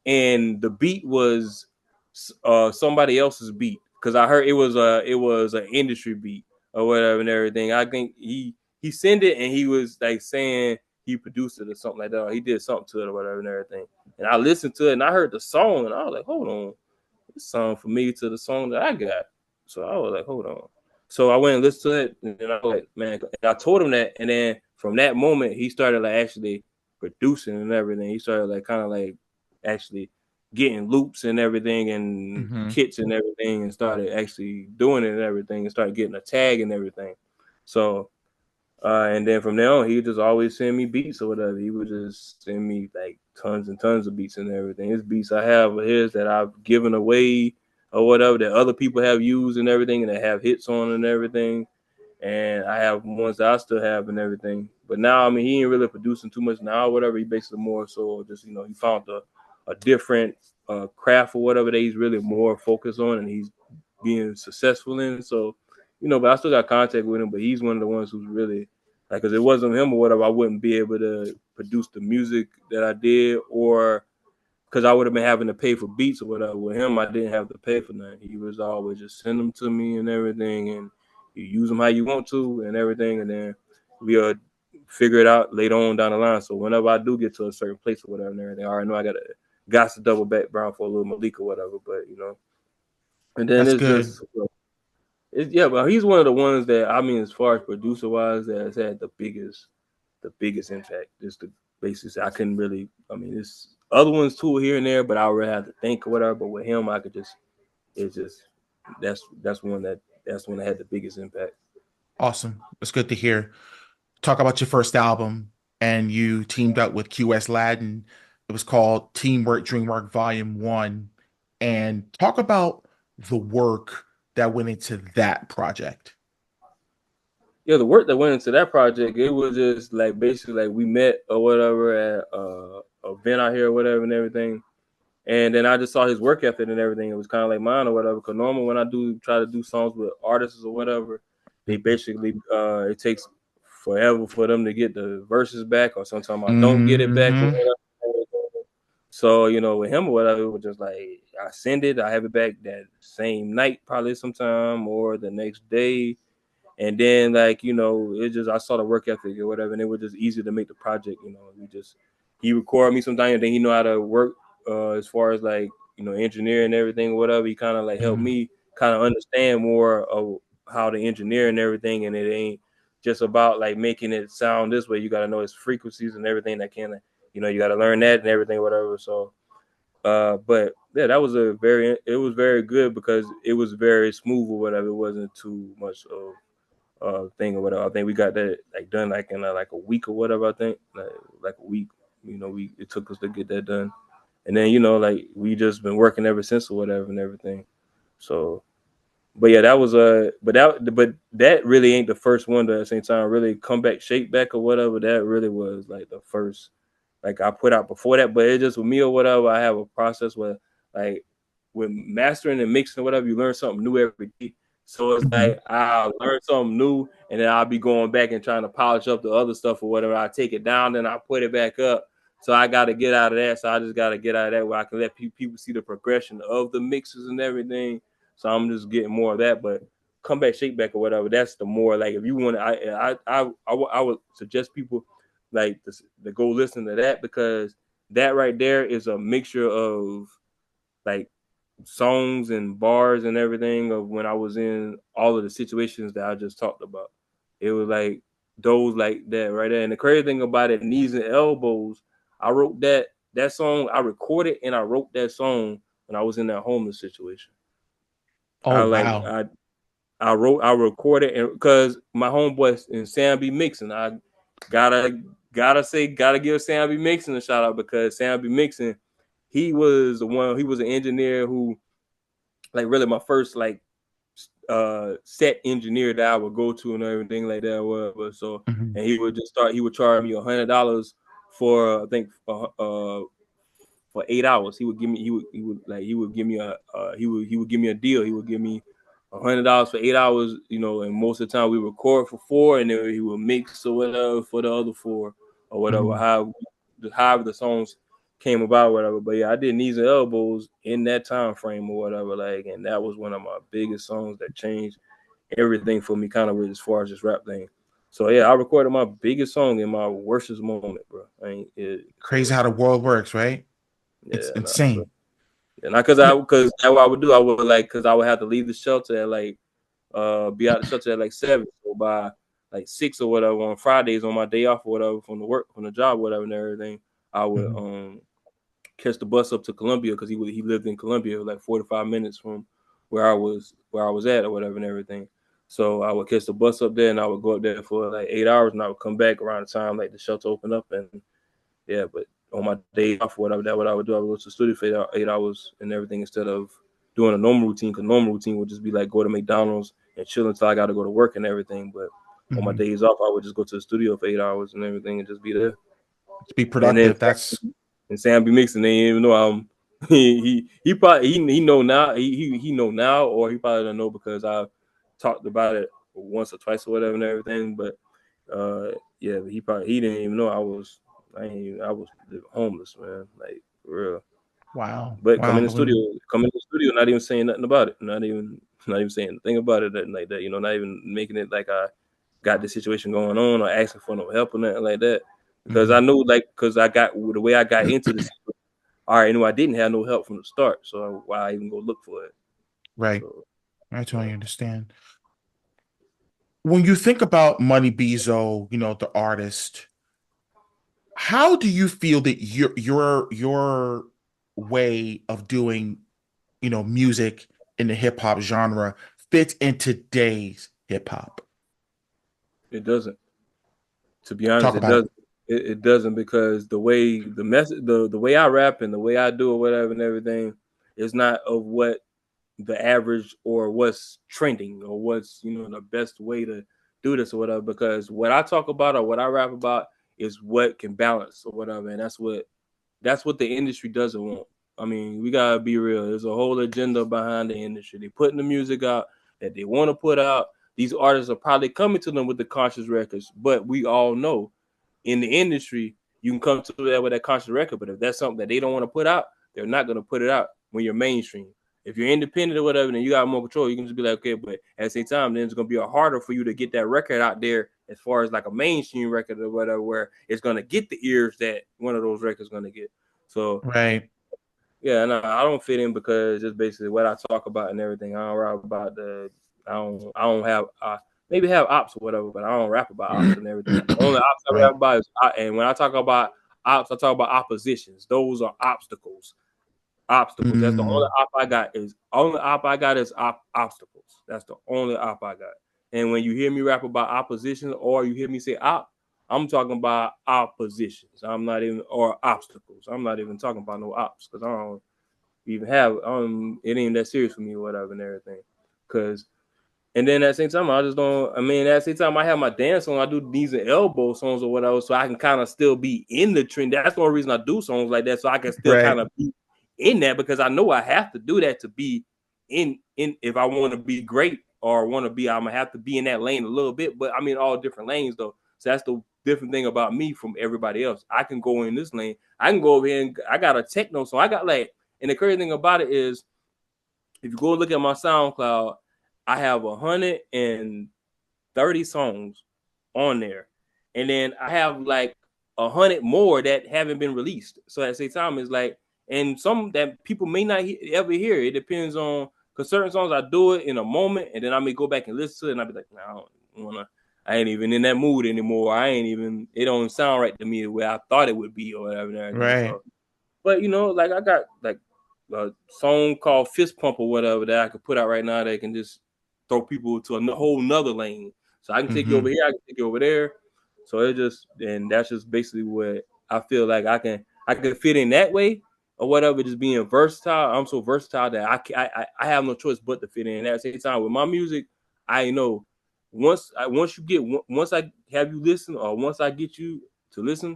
and the beat was somebody else's beat. Because I heard it was an industry beat or whatever and everything. I think he sent it, and he was like saying he produced it or something like that, or he did something to it or whatever and everything. And I listened to it, and I heard the song, and I was like, hold on, this song familiar to the song that I got. So I was like, hold on. So I went and listened to it, and I was like, man, and I told him that, and then from that moment, he started like actually producing and everything. He started like kind of like actually getting loops and everything and Mm-hmm. kits and everything, and started actually doing it and everything, and started getting a tag and everything. So and then from there on, he would just always send me beats or whatever. He would just send me like tons and tons of beats and everything. His beats I have are his that I've given away or whatever that other people have used and everything, and that have hits on and everything. And I have ones that I still have and everything. But now, I mean, he ain't really producing too much now or whatever. He basically more so just, he found a different craft or whatever that he's really more focused on and he's being successful in. So, but I still got contact with him, but he's one of the ones who's really like, because it wasn't him or whatever, I wouldn't be able to produce the music that I did, or because I would have been having to pay for beats or whatever. With him, I didn't have to pay for nothing. He was always just send them to me and everything, and you use them how you want to and everything, and then we'll figure it out later on down the line. So whenever I do get to a certain place or whatever and everything, I already know I got to double back Brown for a little Malik or whatever, but and then That's it's good. just but he's one of the ones that I mean, as far as producer wise, that has had the biggest impact. Just the basis. I couldn't really. I mean, there's other ones too here and there, but I would really have to think or whatever. But with him, I could just. It's just that's one that had the biggest impact. Awesome. It's good to hear. Talk about your first album, and you teamed up with QS Latin. It was called Teamwork Dreamwork Volume 1. And talk about the work that went into that project. Yeah, the work that went into that project, it was just like basically like we met or whatever at a event out here or whatever and everything. And then I just saw his work ethic and everything. It was kind of like mine or whatever. Because normally when I do try to do songs with artists or whatever, they basically it takes forever for them to get the verses back, or sometimes I don't get it back or Mm-hmm. whatever. So with him or whatever, it was just like I send it, I have it back that same night, probably sometime or the next day. And then it just I saw the work ethic or whatever, and it was just easy to make the project. He record me sometimes, and then he know how to work as far as like engineer and everything or whatever. He kind of like helped me kind of understand more of how to engineer and everything, and it ain't just about like making it sound this way. You got to know its frequencies and everything that can you got to learn that and everything whatever. So but yeah, that was it was very good because it was very smooth or whatever. It wasn't too much of thing or whatever. I think we got that like done like in like a week or whatever. I think like a week. It took us to get that done, and then like we just been working ever since or whatever and everything. So, but yeah, that was but that really ain't the first one to at the same time really come back, shake back or whatever. That really was like the first like I put out before that. But it just with me or whatever, I have a process where like with mastering and mixing or whatever, you learn something new every day. So it's like I'll learn something new, and then I'll be going back and trying to polish up the other stuff or whatever. I take it down, then I put it back up. So I got to get out of that. So I just got to get out of that where I can let people see the progression of the mixes and everything. So I'm just getting more of that. But comeback, shake back or whatever, that's the more like if you want to, I would suggest people like to go listen to that, because that right there is a mixture of like songs and bars and everything of when I was in all of the situations that I just talked about. It was like those like that right there. And the crazy thing about it, Knees and Elbows, I wrote that song, I recorded and I wrote that song when I was in that homeless situation. Oh, wow. I recorded, and because my homeboy in Sam B Mixon, I gotta give Sam B Mixon a shout out, because Sam B Mixon, he was an engineer who, like, really my first like set engineer that I would go to and everything like that. Whatever. So, and he would charge me $100 for, I think, for 8 hours. He would give me a deal. He would give me $100 for 8 hours, and most of the time we record for 4, and then he would mix or whatever for the other 4 or whatever. However the songs came about, whatever. But yeah, I did Knees and Elbows in that time frame or whatever, like, and that was one of my biggest songs that changed everything for me, kind of, with as far as this rap thing. So yeah, I recorded my biggest song in my worstest moment, bro. Crazy how the world works, right? Yeah, It's insane. And because that's what I would do. I would because I would have to leave the shelter at like be out the shelter at like 7. So by like 6 or whatever on Fridays on my day off or whatever from the job, whatever, and everything, I would catch the bus up to Columbia, because he lived in Columbia, like 45 minutes from where I was at or whatever and everything. So I would catch the bus up there, and I would go up there for like 8 hours, and I would come back around the time like the shelter opened up. And yeah, but on my day off or whatever, that what I would do. I would go to the studio for 8 hours and everything, instead of doing a normal routine, because normal routine would just be like go to McDonald's and chill until I got to go to work and everything. But on my days off, I would just go to the studio for 8 hours and everything and just be there. To be productive. And Sam B Mixon, they didn't even know he probably he know now, he know now, or he probably don't know because I talked about it once or twice or whatever and everything. But yeah, he didn't even know I was homeless, man, like, for real. Wow. But come in the studio, not even saying nothing about it, not even saying anything about it, nothing like that, not even making it like I got this situation going on or asking for no help or nothing like that. Because I knew, like, because I got the way I got into this, I already knew I didn't have no help from the start. So why even go look for it? Right. So, I totally understand. When you think about MoneyBeeZoe, the artist, how do you feel that your way of doing, music in the hip hop genre fits in today's hip hop? It doesn't. To be honest, it doesn't. It doesn't, because the way the message, the way I rap and the way I do it, whatever and everything, is not of what the average or what's trending or what's the best way to do this or whatever. Because what I talk about or what I rap about is what can balance or whatever, and that's what the industry doesn't want. I mean, we gotta be real. There's a whole agenda behind the industry. They're putting the music out that they want to put out. These artists are probably coming to them with the conscious records, but we all know in the industry, you can come to that with that conscious record, but if that's something that they don't want to put out, they're not going to put it out when you're mainstream. If you're independent or whatever, then you got more control. You can just be like, okay, but at the same time, then it's going to be harder for you to get that record out there as far as like a mainstream record or whatever, where it's going to get the ears that one of those records going to get. So, right. Yeah, and I don't fit in because just basically what I talk about and everything. I don't rap about I don't have maybe have ops or whatever, but I don't rap about ops and everything. The only ops I rap about is, and when I talk about ops, I talk about oppositions. Those are obstacles. That's the only op I got is obstacles. That's the only op I got. And when you hear me rap about opposition or you hear me say op, I'm talking about oppositions. I'm not even, or obstacles. I'm not even talking about no ops, because I don't even have it ain't that serious for me or whatever and everything. And then at the same time, at the same time I have my dance song, I do Knees and Elbow songs or whatever, so I can kind of still be in the trend. That's the only reason I do songs like that, so I can still kind of be in that, because I know I have to do that to be in if I want to be great or want to be. I'm gonna have to be in that lane a little bit, but I mean all different lanes though. So that's the different thing about me from everybody else. I can go in this lane. I can go over here and I got a techno song. I got like, and the crazy thing about it is, if you go look at my SoundCloud, I have 130 songs on there, and then I have like 100 more that haven't been released. So at the same time, it's like, and some that people may not ever hear. It depends on, because certain songs I do it in a moment, and then I may go back and listen to it, and I'll be like, nah, I don't wanna. I ain't even in that mood anymore. I ain't even. It don't sound right to me the way I thought it would be, or whatever. Right. So, but like I got like a song called Fist Pump or whatever that I could put out right now that can just throw people to a whole nother lane. So I can take you over here, I can take you over there. So and that's just basically what I feel like I can fit in that way or whatever. Just being versatile. I'm so versatile that I have no choice but to fit in. At the same time, with my music, I know once I have you listen, or once I get you to listen,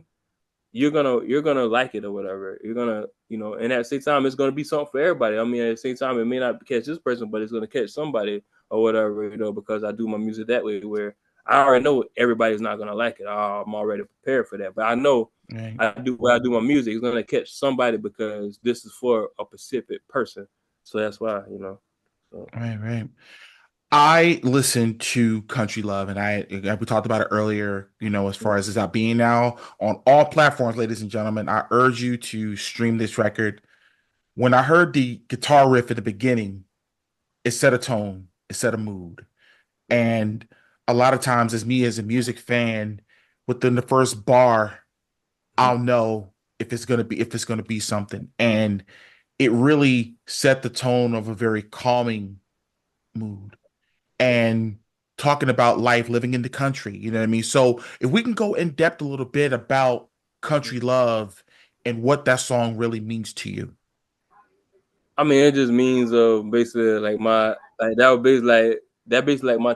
you're gonna like it or whatever. You're gonna, and at the same time, it's gonna be something for everybody. I mean, at the same time, it may not catch this person, but it's gonna catch somebody or whatever, because I do my music that way where I already know everybody's not gonna like it. I'm already prepared for that. But I know when I do my music, it's gonna catch somebody because this is for a specific person. So that's why, So. Right. I listen to Country Love, and we talked about it earlier, as far as it's out being now on all platforms, ladies and gentlemen. I urge you to stream this record. When I heard the guitar riff at the beginning, it set a tone, it set a mood. And a lot of times, as a music fan, within the first bar, I'll know if it's gonna be something. And it really set the tone of a very calming mood. And talking about life, living in the country, you know what I mean? So if we can go in depth a little bit about Country Love and what that song really means to you. I mean, it just means basically like basically like my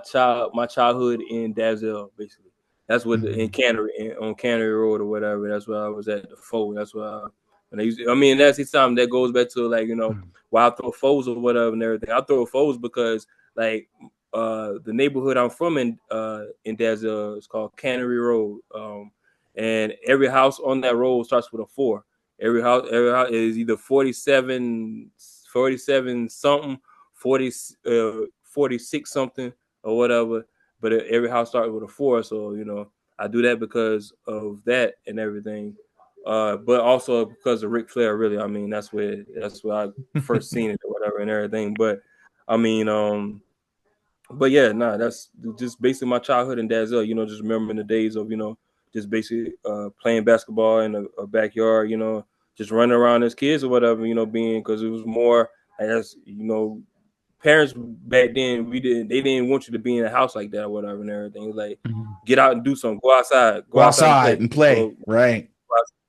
childhood in Dazzle, basically. That's what in Cannery on Cannery Road or whatever. That's where I was at the foe. That's where that's the time that goes back to like, why I throw foes or whatever and everything. I throw foes because like the neighborhood I'm from in Dazzle is called Cannery Road. And every house on that road starts with a 4. Every house is either 47 something, 46 something or whatever. But every house starts with a 4. So, I do that because of that and everything. But also because of Ric Flair, really. I mean, that's where I first seen it or whatever and everything. But I mean, but yeah, that's just basically my childhood in Dazzle, just remembering the days of, just basically playing basketball in a backyard, just running around as kids or whatever, because it was more, as parents back then, they didn't want you to be in a house like that or whatever and everything. It was like, get out and do something, go outside and play. Right.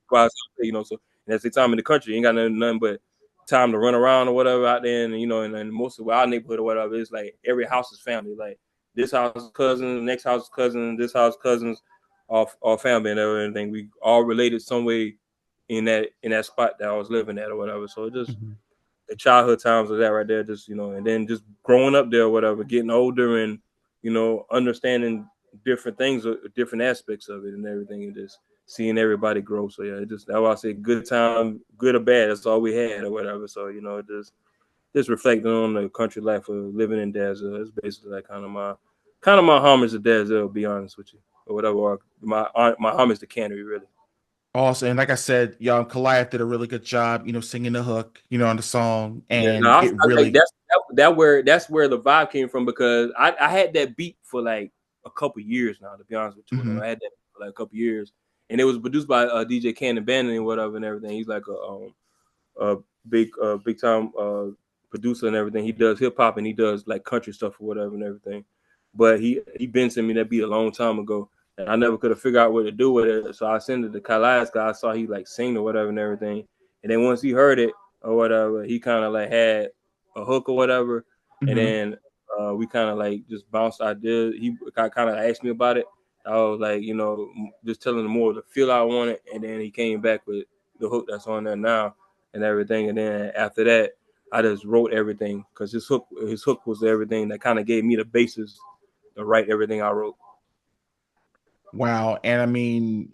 Go outside and play, so and that's the time in the country, you ain't got nothing but time to run around or whatever out there, and and most of our neighborhood or whatever, it's like every house is family. Like this house is cousins, next house is cousins, this house cousins, all family and everything. We all related some way in that spot that I was living at or whatever. So just the childhood times of that right there, just and then just growing up there or whatever, getting older and understanding different things, different aspects of it and everything, and just seeing everybody grow. So yeah, that's why I say good time, good or bad, that's all we had or whatever. So just reflecting on the country life of living in Dazzle. It's basically like kind of my homage to Dazzle, to be honest with you, or whatever. Or my homage to Cannery, really. Awesome. And like I said, Goliath did a really good job, singing the hook, on the song. And I really that's where the vibe came from, because I had that beat for like a couple years now, to be honest with you. I had that for like a couple years, and it was produced by DJ Cannon Bannon and whatever and everything. He's like a big time producer and everything. He does hip hop and he does like country stuff or whatever and everything. But he been sent me that beat a long time ago, and I never could have figured out what to do with it. So I sent it to Kailas guy. I saw he like sing or whatever and everything. And then once he heard it or whatever, he kind of like had a hook or whatever. And then we kind of like just bounced ideas. He kind of asked me about it. I was like, just telling him more of the feel I wanted. And then he came back with the hook that's on there now and everything. And then after that, I just wrote everything because his hook was everything that kind of gave me the basis to write everything I wrote. Wow. And I mean,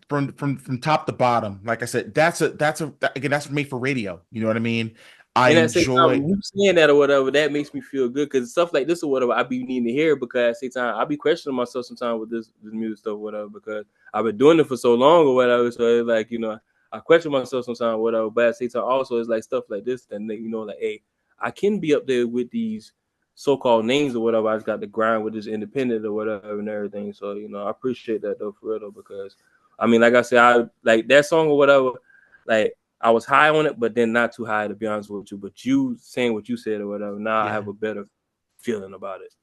from top to bottom, like I said, again, that's made for radio. You know what I mean? I And at the same time, enjoy. you saying that or whatever, that makes me feel good because stuff like this or whatever, I be needing to hear because at the same time, I be questioning myself sometimes with this music stuff or whatever because I've been doing it for so long or whatever. So it's like, I question myself sometimes or whatever. But at the same time, also, it's like stuff like this that, like, hey, I can be up there with these so-called names or whatever. I just got to grind with this independent or whatever and everything. So, I appreciate that though, for real though, because I mean, like I said, I like that song or whatever, like, I was high on it, but then not too high, to be honest with you. But you saying what you said or whatever, now I have a better feeling about it.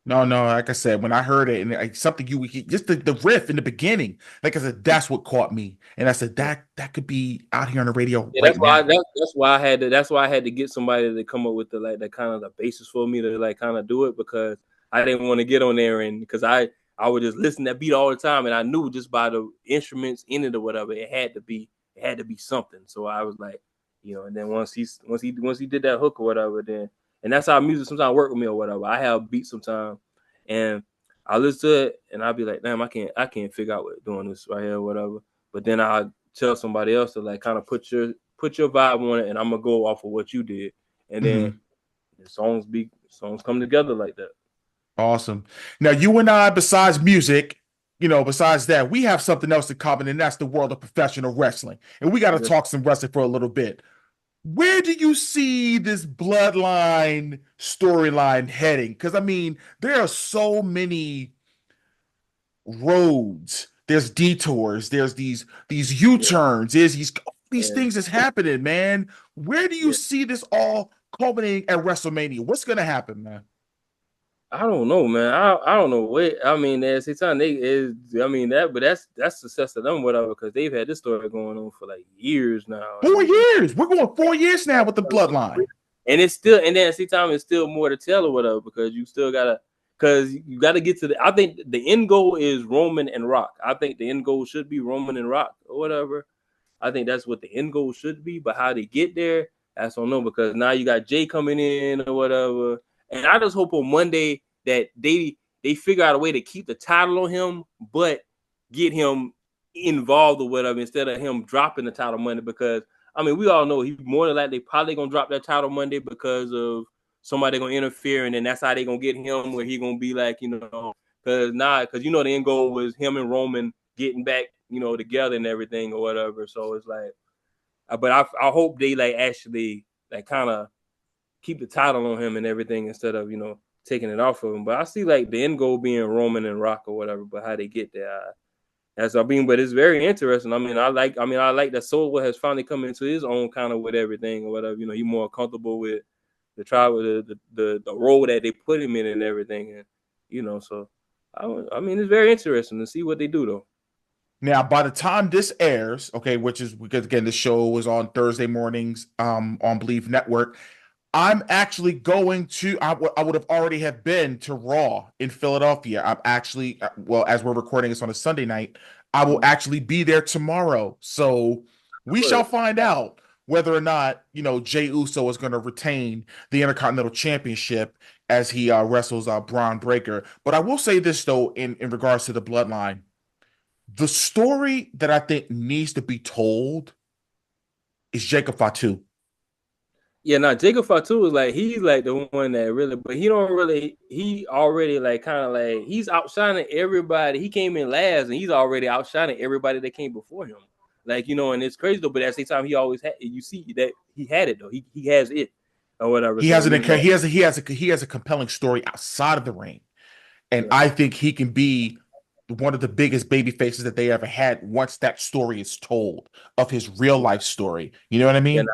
No, like I said, when I heard it and something just the riff in the beginning, like I said, that's what caught me. And I said that could be out here on the radio Yeah, right that's why now. that's why I had to get somebody to come up with the like that kind of the basis for me to like kind of do it because I didn't want to get on there and because I would just listen to that beat all the time and I knew just by the instruments in it or whatever it had to be something. So I was like, and then once he did that hook or whatever, then and that's how music sometimes work with me or whatever. I have beats sometimes and I listen to it and I'll be like, damn, I can't figure out what doing this right here or whatever. But then I tell somebody else to like kind of put your vibe on it, and I'm gonna go off of what you did, and then the songs come together like that. Awesome. Now, you and I, besides music, besides that, we have something else in common, and that's the world of professional wrestling. And we got to talk some wrestling for a little bit. Where do you see this bloodline storyline heading? Because I mean, there are so many roads. There's detours. There's these U-turns. There's these things that's happening, man. Where do you see this all culminating at WrestleMania? What's gonna happen, man? I don't know, man. I don't know what I mean. At the same time, but that's success to them, whatever, because they've had this story going on for like years now. 4 years. We're going 4 years now with the bloodline, and it's still, and then at the same time, it's still more to tell or whatever because you still gotta, because you gotta get to the. I think the end goal is Roman and Rock. I think the end goal should be Roman and Rock or whatever. I think that's what the end goal should be, but how they get there, I don't know because now you got Jay coming in or whatever. And I just hope on Monday that they figure out a way to keep the title on him, but get him involved or whatever instead of him dropping the title Monday. Because I mean, we all know he's more than likely probably gonna drop that title Monday because of somebody gonna interfere, and then that's how they gonna get him where he gonna be like, because the end goal was him and Roman getting back, together and everything or whatever. So it's like, but I hope they like actually like kind of keep the title on him and everything instead of taking it off of him. But I see like the end goal being Roman and Rock or whatever. But how they get there, but it's very interesting. I like that Solo has finally come into his own kind of with everything or whatever. He's more comfortable with the trial, the role that they put him in and everything, and so it's very interesting to see what they do though. Now, by the time this airs, okay, which is because again, the show was on Thursday mornings, on Believe Network. I'm actually going to. I would have already have been to Raw in Philadelphia. I'm actually, well, as we're recording this on a Sunday night, I will actually be there tomorrow. So we shall find out whether or not Jey Uso is going to retain the Intercontinental Championship as he wrestles Braun Breaker. But I will say this though, in regards to the Bloodline. The story that I think needs to be told is Jacob Fatu. Yeah, now Jacob Fatu is like he's like the one that really, but he already like kind of like he's outshining everybody. He came in last and he's already outshining everybody that came before him. Like, and it's crazy though, but at the same time he always had, you see that he had it though. He has it or whatever. He has a compelling story outside of the ring. And I think he can be one of the biggest baby faces that they ever had once that story is told of his real life story. You know what I mean?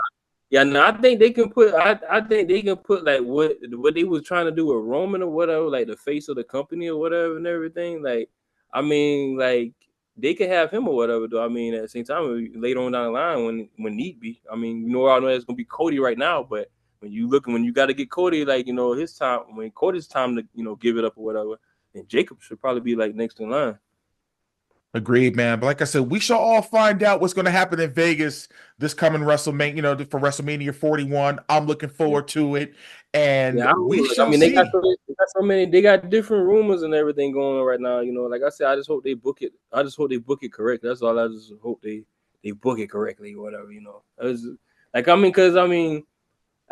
I think they can put. I think they can put like what they was trying to do with Roman or whatever, like the face of the company or whatever and everything. Like, like they could have him or whatever. Though, at the same time, later on down the line when need be. I know it's gonna be Cody right now, but when you got to get Cody, like his time when Cody's time to give it up or whatever, then Jacob should probably be like next in line. Agreed, man. But like I said, we shall all find out what's going to happen in Vegas this coming WrestleMania, for WrestleMania 41. I'm looking Yeah. forward to it. And Yeah, we shall they got see. so many. They got different rumors and everything going on right now. Like I said, I just hope they book it. I just hope they book it correct. That's all. I just hope they book it correctly or whatever. Because I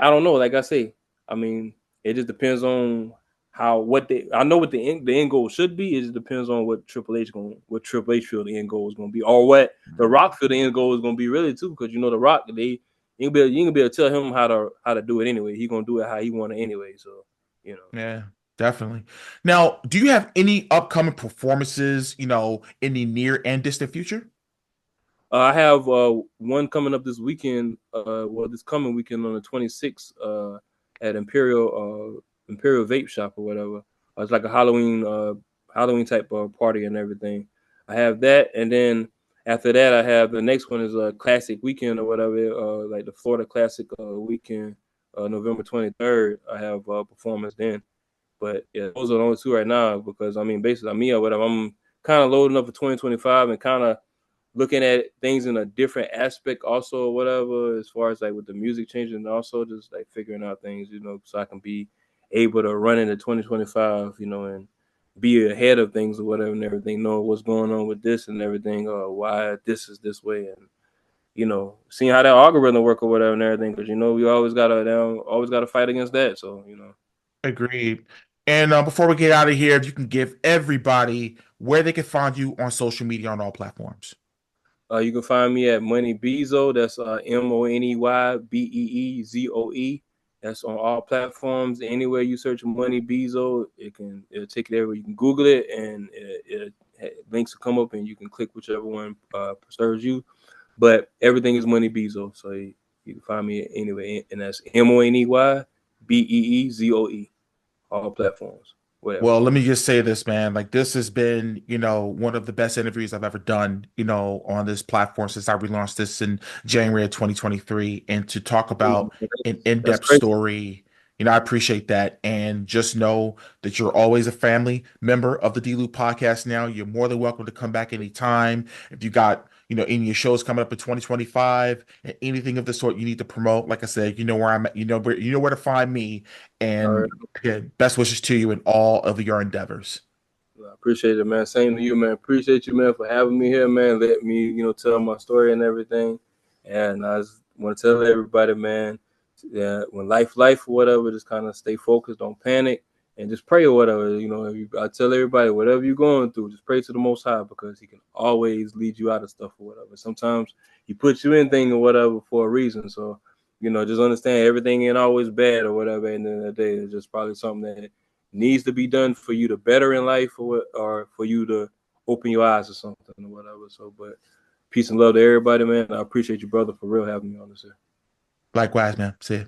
don't know. Like I say, it just depends on I know what the end goal should be. It just depends on what Triple H feel the end goal is going to be, or what the Rock feel the end goal is going to be really too. Because the Rock, you can be able to tell him how to do it anyway. He gonna do it how he want it anyway. So Yeah, definitely. Now, do you have any upcoming performances, in the near and distant future? I have one coming up this weekend. This coming weekend on the 26th at Imperial Vape Shop or whatever. It's like a Halloween type of party and everything. I have that, and then after that, I have the next one is a Classic Weekend or whatever. Like the Florida Classic Weekend, November 23rd. I have a performance then. But yeah, those are the only two right now because basically me or whatever. I'm kind of loading up for 2025 and kind of looking at things in a different aspect also or whatever, as far as like with the music changing and also just like figuring out things, so I can be able to run into 2025, and be ahead of things or whatever and everything, know what's going on with this and everything, or why this is this way, and seeing how that algorithm work or whatever and everything, because we always gotta fight against that. So Agreed. And before we get out of here, if you can give everybody where they can find you on social media on all platforms. You can find me at MoneyBeeZoe. That's MoneyBeeZoe. That's on all platforms. Anywhere you search MoneyBeeZoe, it'll take you there. You can Google it, and links will come up, and you can click whichever one serves you. But everything is MoneyBeeZoe, so you can find me anyway, and that's MoneyBeeZoe. All platforms. Whatever. Well, let me just say this, man. Like this has been, one of the best interviews I've ever done, on this platform since I relaunched this in January of 2023. And to talk about an That's in-depth crazy. story, I appreciate that. And just know that you're always a family member of the D-Lew podcast now. You're more than welcome to come back anytime. If you got, any of your shows coming up in 2025 and anything of the sort you need to promote, like I said, you know where I'm at, where to find me. All right. And again, best wishes to you in all of your endeavors. I appreciate it, man. Same to you, man. Appreciate you, man, for having me here, man. Let me, tell my story and everything. And I just want to tell everybody, man, when life or whatever, just kind of stay focused, don't panic, and just pray or whatever. I tell everybody, whatever you're going through, just pray to the Most High because He can always lead you out of stuff or whatever. Sometimes He puts you in things or whatever for a reason. So, just understand everything ain't always bad or whatever. And then the day it's just probably something that needs to be done for you to better in life or for you to open your eyes or something or whatever. So, but peace and love to everybody, man. I appreciate you, brother, for real having me on this here. Likewise, man. See you.